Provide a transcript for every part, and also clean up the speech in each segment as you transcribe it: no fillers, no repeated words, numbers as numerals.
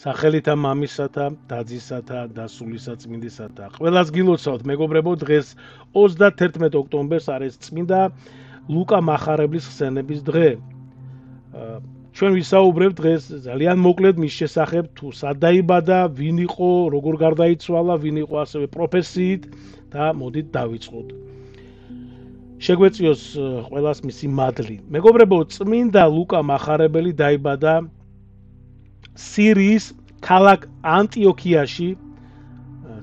სახელითა მამისათა, დაძისათა და სულისა წმინდისათა. ყველას გილოცავთ, მეგობრებო, დღეს 31 ოქტომბერს არის წმინდა ლუკა მახარებლის ხსენების დღე. ჩვენ ვისაუბრებთ დღეს ძალიან მოკლედ მის შესახებ, თუ სად დაიბადა, ვინ იყო, როგორ გარდაიცვალა, ვინ იყო ასევე პროფესიით და მოდით დავიწყოთ. შეგვეციოს ყველას მისი მადლი. მეგობრებო, წმინდა ლუკა მახარებელი დაიბადა სირიის ქალაქ ანტიოქიაში.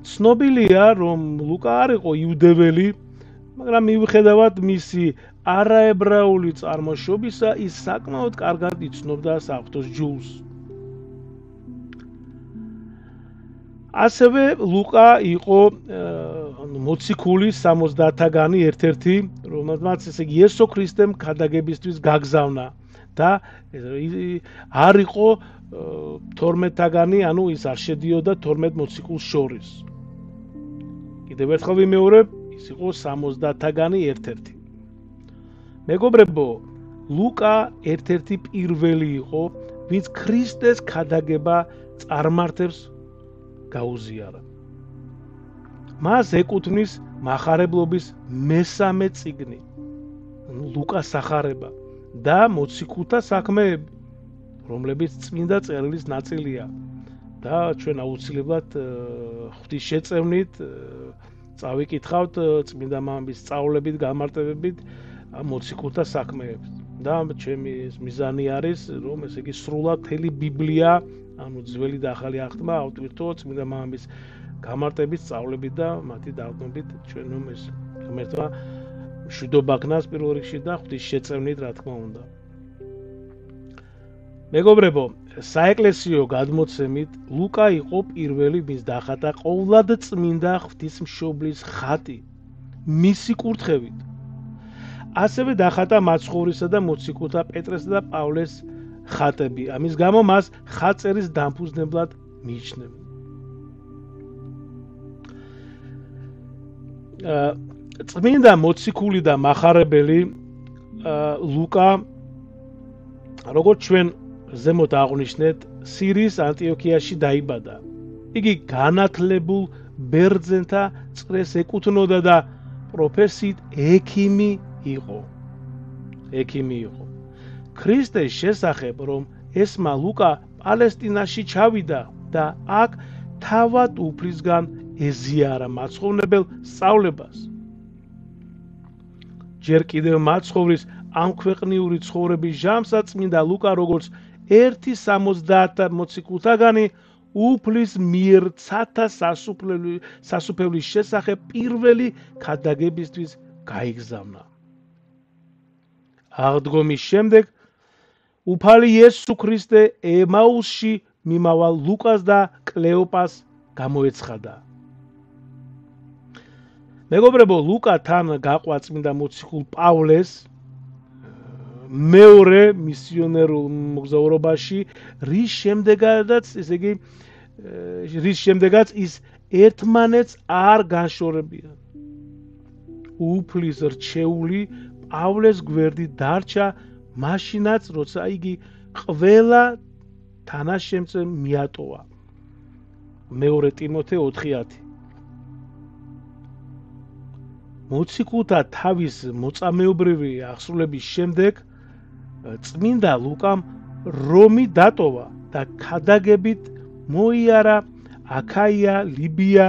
ცნობილია, რომ ლუკა არ იყო იუდეველი, მაგრამ მიუხედავად მისი არაებრაული წარმოშობისა, ის საკმაოდ კარგად იცნობდა საღვთოს ჯულს. ასევე ლუკა იყო მოციქულის 70-თაგანი ერთ-ერთი, რომელმაც ესე იგი იესო ქრისტემ ქადაგებისთვის გაგზავნა და არ იყო 12-თაგანი, ანუ ის არ შედიოდა 12 მოციქულს შორის. კიდევ ერთხელ ვიმეორებ, ის იყო 70-თაგანი ერთ-ერთი. მეგობრებო, ლუკა ერთ-ერთი პირველი იყო, ვინც ქრისტეს ქადაგება წარმართებს გაუზიარა. მას ეკუთვნის მახარებლობის მესამე წიგნი, ლუკას სახარება და მოციქულთა საქმეები, რომლებიც წმინდა წერილის ნაწილია და ჩვენ აუცილებლად ღვთის შეწევნით წავიკითხავთ წმინდა მამის სწავლებით, გამარტივებით მოციქულთა საქმეებს და ჩემი მიზანი არის, რომ ესე იგი სრულად მთელი ბიბლია, ანუ ძველი და ახალი აღთმა ავტვირთო წმინდა მამის გამარტებით, სწავლებით და მათი დაყრდნობით ჩვენ რომ ეს ღმერთმა მშვიდობა გნას პირველ რიგში და ღვთის შეწევნით, რა თქმა უნდა. მეგობრებო, საეკლესიო გადმოცემით ლუკა იყო პირველი, ვინც დახატა ყოვლადწმინდა ღვთისმშობლის ხატი მისი კურთხევით. ასევე დახატა მაცხოვრისა და მოციქულთა პეტრესა და პავლეს ხატები. ამის გამო მას ხატწერის დამფუძნებლად მიიჩნევენ. წმინდა მოციქული და მახარებელი ლუკა, როგორც ჩვენ ზემოთ აღვნიშნეთ, სირიის ანტიოქიაში დაიბადა. იგი განათლებულ ბერძენთა წრეს ეკუთვნოდა და პროფესიით ექიმი იყო. ქრისტეს შესახებ, რომ ესმა ლუკა პალესტინაში ჩავიდა და აქ თავად უფლისგან ეზიარა მაცხოვრებელ სწავლებას. ჯერ კიდევ მაცხოვრის ამ ქვეყნიური ცხოვრების ჟამსა წმინდა ლუკა როგორც 1/70 მოციქულთაგანი უფლის მიერ ცათა სასუფევლის შესახებ პირველი ქადაგებისთვის გაიგზავნა. აღდგომის შემდეგ უფალი იესო ქრისტე ემაუსში მიმავალ ლუკას და კლეოპას გამოეცხადა. მეგობრებო, ლუკა თან გაყვა წმინდა მოციქულ პავლეს მეორე მისიონერულ მოგზაურობაში, რის შემდეგაც ის ერთმანეთს არ განშორებიან. უფლის რჩეული პავლეს გვერდი დარჩა მაშინაც, როცა იგი ყველა თანაშემწემ მიატოვა. მეორე ტიმოთე 4:10. მოციქულთა თავის მოწამეობრივი აღსრულების შემდეგ წმინდა ლუკამ რომი დატოვა და ქადაგებით მოიარა აქაია, ლიბია,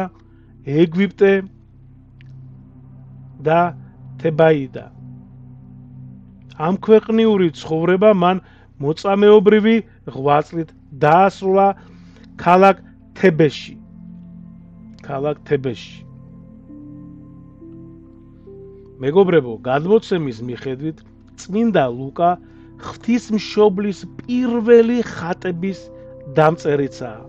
ეგვიპტე და თებაიდა. ამ ქვეყნიური ცხოვრება მან მოწამეობრივი ღვაწლით დაასრულა ქალაქ თებეში. მეგობრებო, გადმოცემის მიხედვით წმინდა ლუკა ღვთისმშობლის პირველი ხატების დამწერიცაა.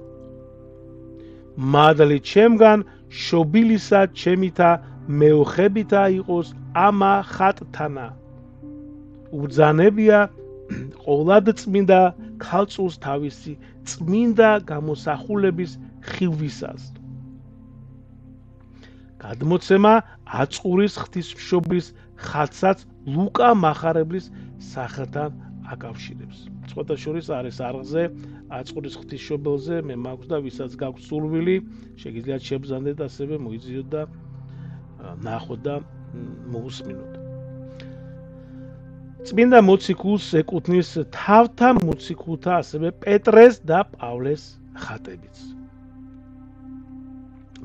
მადლი ჩემგან შობილისა ჩემითა მეუხებითა იყოს ამა ხატთანა. უბძანებია ყოვლადწმინდა ქალწულს თავისი წმინდა გამოსახულების ხილვისას. გადმოცემა აწყურის ღვთისმშობლის ხატსაც ლუკა მახარებლის სახელთან აკავშირებს. სხვათა შორის არის არღზე, აწყურის ღვთისმშობელზე, მე მაქვს და ვისაც გაქვს სურვილი, შეგიძლიათ შებრძანდეთ ასევე მოიძიოთ და ნახოთ და მოусმინოთ. წმინდა მოციქულს ეკუთვნის თავთა მოციქულთა ასევე პეტრეს და პავლეს ხატებიც.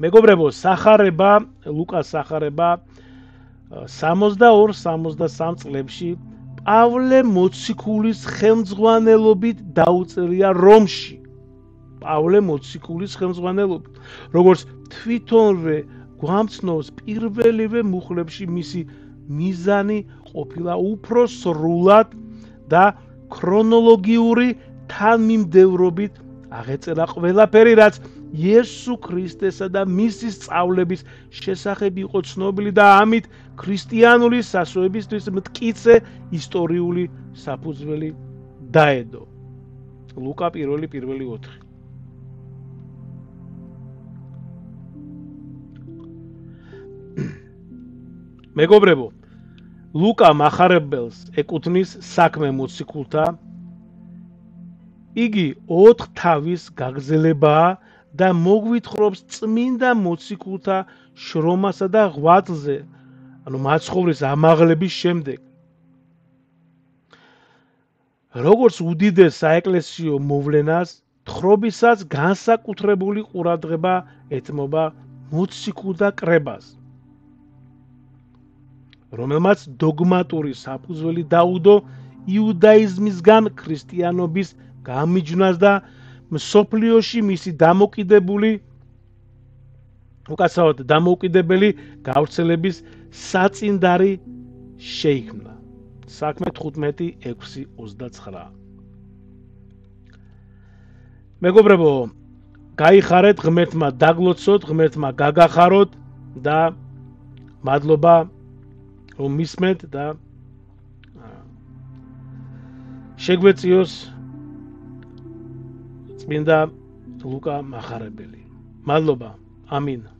მეგობრებო, სახარება, ლუკას სახარება 62-63 წლებში პავლე მოციქულის ხელმძღვანელობით დაუწერია რომში. პავლე მოციქულის ხელმძღვანელობით, როგორც თვითონვე გვამცნობს პირველივე მუხლებში მისი მიზანი ყოფილა უფრო სრულად და ქრონოლოგიური თანმიმდევრობით აღეწერა ყველაფერი, რაც იესო ქრისტესა და მისი სწავლების შესახებ იყო ცნობილი და ამით ქრისტიანული სასწაულებისთვის მტკიცე ისტორიული საფუძველი დაედო. ლუკა 1:4. მეგობრებო, ლუკა მახარებელს ეკუთვნის საქმე მოციქულთა. იგი 4 თავის გაგრძელებაა და მოგვითხრობს წმინდა მოციქულთა შრომასა და ღვაწლზე, ანუ მაცხოვრის ამაღლების შემდეგ. როგორც უდიდეს საეკლესიო მოვლენას, თხრობისაც განსაკუთრებული ყურადღება ეთმობა მოციქულთა კრებას, რომელმაც დოგმატური საფუძველი დაუდო იუდაიზმისგან ქრისტიანობის გამიჯვნას და მსოფლიოში მისი დამოუკიდებელი გავრცელების საწინდარი შეიქმნა. საქმე 15:6-29. მეგობრებო, გაიხარეთ, ღმერთმა დაგლოცოთ, ღმერთმა გაგახაროთ და მადლობა რომ მისმენთ და შეგვეციოს წმინდა ლუკა მახარებელი. მადლობა. ამინ.